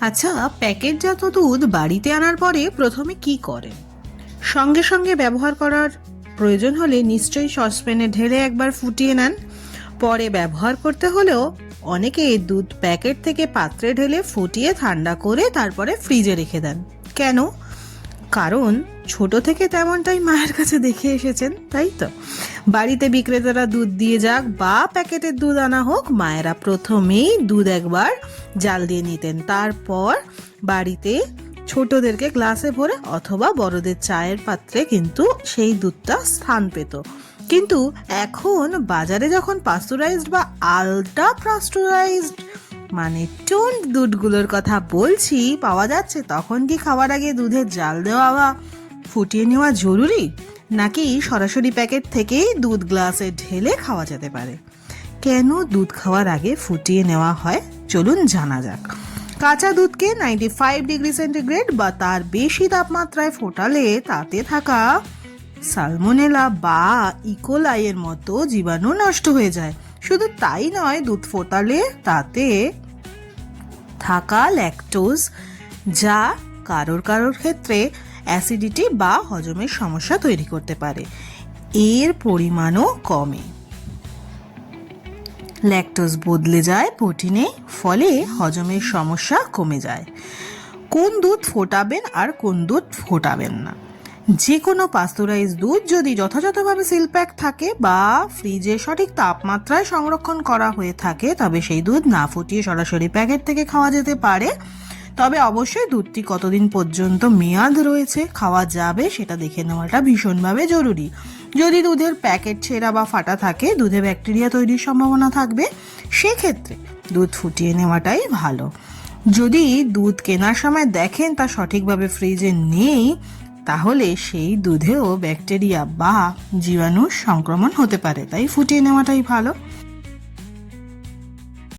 আচ্ছা, প্যাকেটজাত দুধ বাড়িতে আনার পরে প্রথমে কি করেন? সঙ্গে সঙ্গে ব্যবহার করার প্রয়োজন হলে নিশ্চয়ই সসপ্যানে ঢেলে একবার ফুটিয়ে নেন। পরে ব্যবহার করতে হলেও অনেকে দুধ প্যাকেট থেকে পাত্রে ঢেলে ফুটিয়ে ঠান্ডা করে তারপরে ফ্রিজে রেখে দেন। কেন? কারণ ছোট থেকে তেমনটাই মায়ের কাছে দেখে এসেছেন, তাই তো। বাড়িতে বিক্রেতারা দুধ দিয়ে যাক বা প্যাকেটের দুধ আনা হোক, মায়েরা প্রথমেই দুধ একবার জাল দিয়ে নিতেন, তারপর বাড়িতে ছোটদেরকে গ্লাসে ভরে অথবা বড়দের চায়ের পাত্রে কিন্তু সেই দুধটা স্থান পেত। কিন্তু এখন বাজারে যখন পাস্তুরাইজড বা আলট্রা পাস্তুরাইজড মানে টোন্ড দুধগুলোর কথা বলছি পাওয়া যাচ্ছে, তখন কি খাওয়ার আগে দুধের জাল দেওয়া বা ফুটিয়ে নেওয়া জরুরি, নাকি সরাসরি প্যাকেট থেকেই দুধ গ্লাসে ঢেলে খাওয়া যেতে পারে? কেন দুধ খাওয়ার আগে ফুটিয়ে নেওয়া হয় চলুন জানা যাক। কাঁচা দুধকে 95 ডিগ্রি সেন্টিগ্রেড বা তার বেশি তাপমাত্রায় ফোটালে তাতে থাকা সালমোনেলা বা ইকোলাইয়ের মতো জীবাণু নষ্ট হয়ে যায়। শুধু তাই নয়, দুধ ফোটালে তাতে থাকা ল্যাকটোজ, যা কারোর কারোর ক্ষেত্রে অ্যাসিডিটি বা হজমের সমস্যা তৈরি করতে পারে, এর পরিমাণও কমে। ল্যাকটোজ বদলে যায় প্রোটিনে, ফলে হজমের সমস্যা কমে যায়। কোন দুধ ফোটাবেন আর কোন দুধ ফোটাবেন না? যে কোনো পাস্তুরাইজ দুধ যদি যথাযথভাবে সিলপ্যাক থাকে বা ফ্রিজে সঠিক তাপমাত্রায় সংরক্ষণ করা হয়ে থাকে, তবে সেই দুধ না ফুটিয়ে সরাসরি প্যাকেট থেকে খাওয়া যেতে পারে। তবে অবশ্যই দুধটি কতদিন পর্যন্ত মেয়াদ রয়েছে খাওয়া যাবে সেটা দেখে নেওয়াটা ভীষণভাবে জরুরি। যদি দুধের প্যাকেট ছেঁড়া বা ফাটা থাকে, দুধে ব্যাকটেরিয়া তৈরির সম্ভাবনা থাকবে, সেক্ষেত্রে দুধ ফুটিয়ে নেওয়াটাই ভালো। যদি দুধ কেনার সময় দেখেন তা সঠিকভাবে ফ্রিজে নেই, তাহলে সেই দুধেও ব্যাকটেরিয়া বা জীবাণুর সংক্রমণ হতে পারে, তাই ফুটিয়ে নেওয়াটাই ভালো।